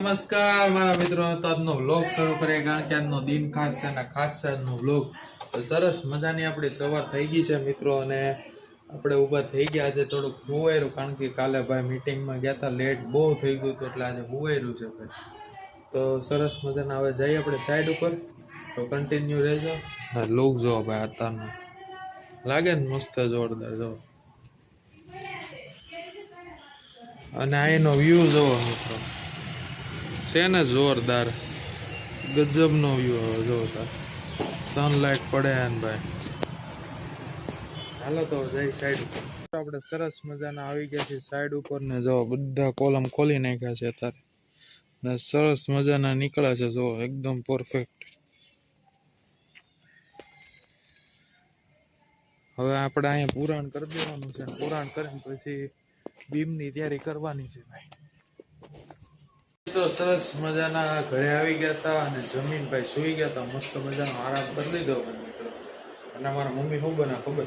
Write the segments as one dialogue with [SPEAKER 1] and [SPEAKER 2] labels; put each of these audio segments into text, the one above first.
[SPEAKER 1] નમસ્કાર મારા મિત્રો, તો આજનો વ્લોગ શરૂ કરીએ કારણ કે આજનો દિન ખાસ છે અને ખાસ છે આજનો વ્લોગ. સરસ મજાની આપણી સવાર થઈ ગઈ છે મિત્રો, અને આપણે ઊભા થઈ ગયા. આજે થોડુંક હુવાયરું કારણ કે કાલે ભાઈ મીટિંગમાં ગયા હતા, લેટ બહુ થઈ ગયું હતું એટલે આજે હુવાયરું છે ભાઈ. તો સરસ મજાના હવે જઈએ આપણે સાઈડ ઉપર, તો કન્ટિન્યુ રહેજો. હા, લોક જો ભાઈ અત્યારનો લાગે ને મસ્ત જોરદાર જો, અને આ એનો વ્યૂ જોવો મિત્રો છે ને જોરદાર, ગજબનો વ્યૂ હવે જોતા સનલાઇટ પડે ને ભાઈ. હાલો તો જઈ સાઈડ ઉપર. આપણે સરસ મજાના આવી ગયા છીએ સાઈડ ઉપર ને જો બધા કોલમ ખોલી નાખ્યા છે અત્યારે, ને સરસ મજાના નીકળ્યા છે જો એકદમ પરફેક્ટ. હવે આપણે અહીંયા પુરાણ કરી દેવાનું છે, પુરાણ કરીને પછી બીમની તૈયારી કરવાની છે ભાઈ. તો સરસ મજાના ઘરે આવી ગયા હતા અને જમીન ભાઈ સુઈ ગયા હતા, મસ્ત મજાનો આરામ કરી લીધો મિત્રો. અને મારા મમ્મી શું બના ખબર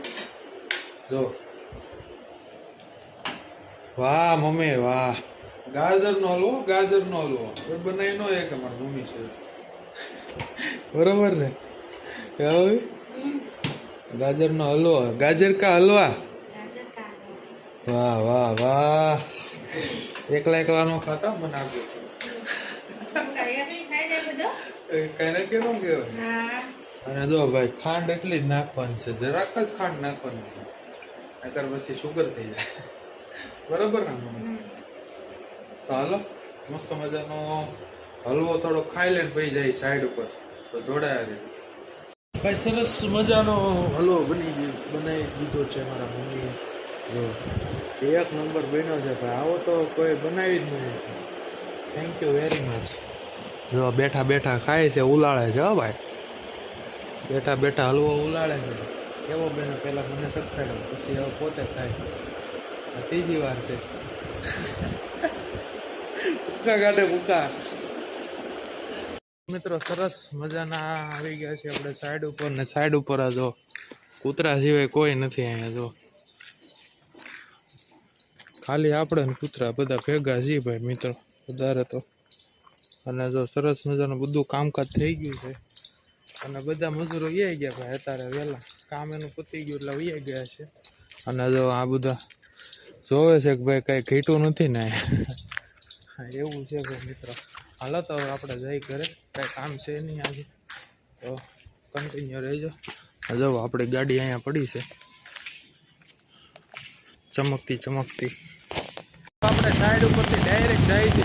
[SPEAKER 1] જો, વાહ મમ્મી વાહ, ગાજરનો હલવો, ગાજરનો હલવો બનાવી નો એક અમારા મમ્મી છે બરોબર ને, ગાજરનો હલવો, ગાજર કા હલવા, વાહ વાહ વાહ. એકલા એકલા નો ખાતા મને આપ્યો કઈ નક્કી નો કહેવાય. અને જો ભાઈ ખાંડ એટલી જ નાખવાની છે, જરાક જ ખાંડ નાખવાની છે, નકર પછી શુગર થઈ જાય બરોબર ને. તો હાલો મસ્ત મજાનો હલવો થોડો ખાઈ લે પછી જાય સાઈડ ઉપર, તો જોડાયા છે ભાઈ. સરસ મજાનો હલવો બનાવી દીધો છે મારા મમ્મીએ, જો એક નંબર બન્યો છે ભાઈ. આવો તો કોઈ બનાવી જ નહીં. Thank you very much. જો બેઠા બેઠા ખાય છે, ઉલાળે છે હો ભાઈ, બેઠા બેઠા હલવો ઉલાળે છે. એવો બેનો પહેલાં મને સખડાડ્યો, પછી હવે પોતે ખાય, ત્રીજી વાર છે ભૂકા કાઢે ભૂકા. મિત્રો સરસ મજાના આવી ગયા છે આપણે સાઈડ ઉપર, ને સાઈડ ઉપર આ જો કૂતરા સિવાય કોઈ નથી અહીંયા જો, ખાલી આપણે ને કૂતરા બધા ભેગા છીએ ભાઈ મિત્રો વધારે તો. અને જો સરસ મજાનું બધું કામકાજ થઈ ગયું છે, અને બધા મજૂરો વહી ગયા ભાઈ અત્યારે વહેલા, કામ એનું પતી ગયું એટલે વહી ગયા છે. અને જો આ બધા જોવે છે કે ભાઈ કઈ ઘીટું નથી ને એવું છે ભાઈ મિત્રો. હાલો તો હવે આપણે જઈ ઘરે, કઈ કામ છે નહીં આજે, તો કન્ટિન્યુ રહેજો. જો આપણી ગાડી અહીંયા પડી છે ચમકતી ચમકતી. આપણે સાઈડ ઉપરથી ડાયરેક્ટ જાય છે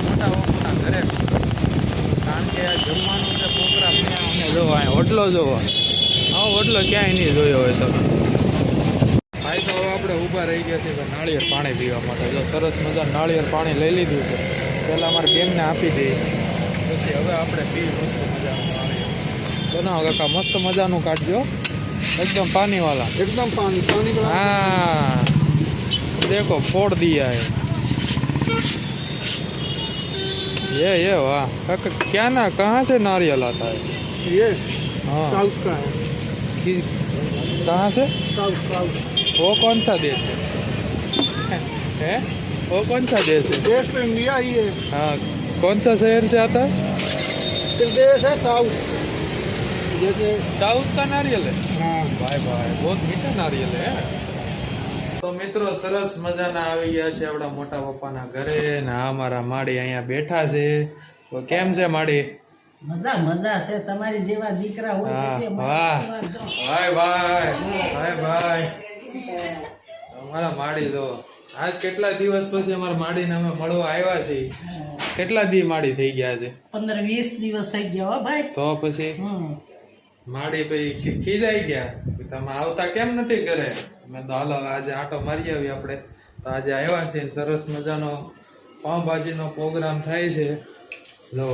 [SPEAKER 1] મોટા બાપુના ઘરે, કારણ કે જમવાનું જે પ્રોગ્રામ ત્યાં અમે જોવા અહીંયા હોટલો જોવા, હા હોટલો ક્યાંય નહીં જોયો હોય તો ભાઈ. તો હવે આપણે ઊભા રહી ગયા છીએ નાળિયેર પાણી પીવા માટે. જો સરસ મજા નાળિયેર પાણી લઈ લીધું છે, પહેલાં અમારી બેનને આપી દઈએ, પછી હવે આપણે પી મસ્ત મજાનું નાળિયેર. બનાવો કાકા, મસ્ત મજાનું કાઢજો, एकदम पानी वाला,
[SPEAKER 2] एकदम पानी पानी।
[SPEAKER 1] हाँ देखो फोड़ दिया है ये वाह काका, क्या ना कहाँ से नारियल आता है
[SPEAKER 2] ये
[SPEAKER 1] हाँ
[SPEAKER 2] साउथ का है।
[SPEAKER 1] कहाँ से?
[SPEAKER 2] South south.
[SPEAKER 1] वो कौन सा देश है वो कौन सा देश है?
[SPEAKER 2] देश तो इंडिया ही है।
[SPEAKER 1] हाँ कौन सा शहर से आता है?
[SPEAKER 2] प्रदेश है साउथ, जैसे
[SPEAKER 1] साउथ का नारियल है।
[SPEAKER 2] हाँ
[SPEAKER 1] भाई भाई बहुत मीठा नारियल है। તો મિત્રો સરસ મજાના આવી ગયા છે આપણા મોટા પપ્પાના ઘરે, ને આ મારા માડી અહીંયા બેઠા છે. તો કેમ છે માડી?
[SPEAKER 3] મજા મજા છે, તમારી જેવા દીકરા હોય છે.
[SPEAKER 1] વાહ ભાઈ ભાઈ ભાઈ ભાઈ, અમારા માડી તો આજ કેટલા દિવસ પછી અમારા માડીને અમે મળવા આવ્યા છીએ. કેટલા દી માડી થઈ ગયા છે?
[SPEAKER 3] 15-20 દિવસ થઈ ગયા હો ભાઈ.
[SPEAKER 1] તો પછી માડી ભાઈ ખીજાઈ ગયા, તમે આવતા કેમ નથી ઘરે? મેં તો હાલો આજે આટો મારી આવી આપણે. તો આજે આવ્યા છે, સરસ મજાનો પાઉંભાજીનો પ્રોગ્રામ થાય છે. જો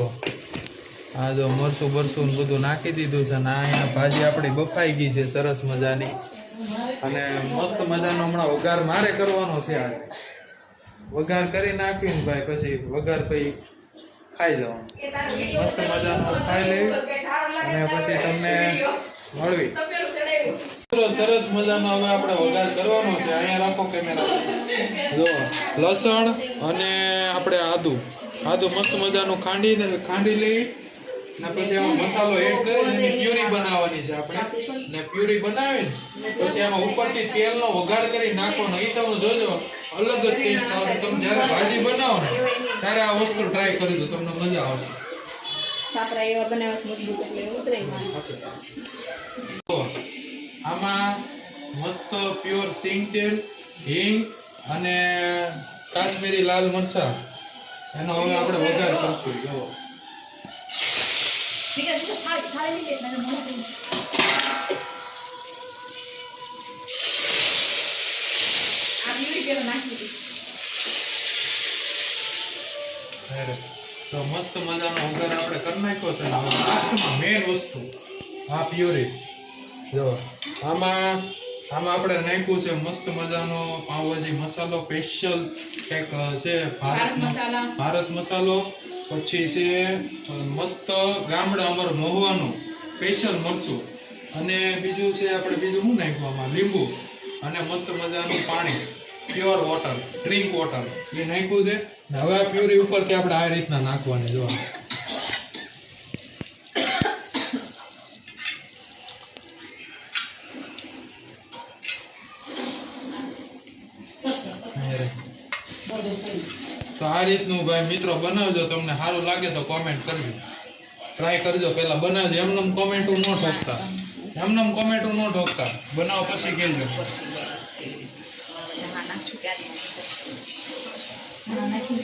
[SPEAKER 1] આ જો મરસું બરસું બધું નાખી દીધું છે, ને અહીંયા ભાજી આપણી બફાઈ ગઈ છે સરસ મજાની, અને મસ્ત મજાનો હમણાં વઘાર મારે કરવાનો છે. આજે વઘાર કરી નાખ્યું ભાઈ, પછી વઘાર પછી ખાઈ જવાનું, મસ્ત મજાનો ખાઈ લેવી અને પછી તમને મળવી. સરસ મજાનો હવે આપણે વઘાર કરવાનો છે. અહીંયા રાખો કેમેરા, જો લસણ અને આપણે આદુ હા તો મસ્ત મજાનું ખાંડી લઈ ને પછી એમાં મસાલો એડ કરીને એની પ્યુરી બનાવવાની છે આપણે ને પ્યુરી બનાવીને પછી એમાં ઉપરથી તેલનો વઘાર કરી નાખવાનો. એ તમે જોજો અલગ જ ટેસ્ટ આવે. તમે જ્યારે ભાજી બનાવો ને ત્યારે આ વસ્તુ ટ્રાય કરી દો, તમને મજા આવશે.
[SPEAKER 4] સાપરા એવા બનાવવા મજબૂત એટલે ઉતરે
[SPEAKER 1] તો આમાં મસ્ત પ્યોર સિંગ તેલ, હિંગ અને કાશ્મીરી લાલ મરચા એનો હવે આપણે વઘાર કરશું. જો તો મસ્ત મજાનો વઘાર આપણે કરી નાખ્યો છે. હવે લાસ્ટમાં મેઇન વસ્તુ આ પ્યુરી. જો આમાં આપણે નાખ્યું છે મસ્ત મજાનો પાવભાજી મસાલો સ્પેશિયલ એક છે ભારત મસાલો. પછી છે મસ્ત ગામડા અમારું મહુવાનું સ્પેશિયલ મરચું અને બીજું છે આપણે બીજું શું નાખ્યું આમાં લીંબુ અને મસ્ત મજાનું પાણી પ્યોર વોટર ડ્રિંક વોટર એ નાખ્યું છે. હવે આ પ્યુરી ઉપરથી આપણે આ રીતના નાખવાની. જો તો આ રીતનું ભાઈ મિત્રો બનાવજો. તમને સારું લાગે તો કોમેન્ટ કરજો, ટ્રાય કરજો. પેલા બનાવજો. એમનેમ કોમેન્ટો ન ઠોકતા, બનાવો પછી કહેજો.
[SPEAKER 4] નાખી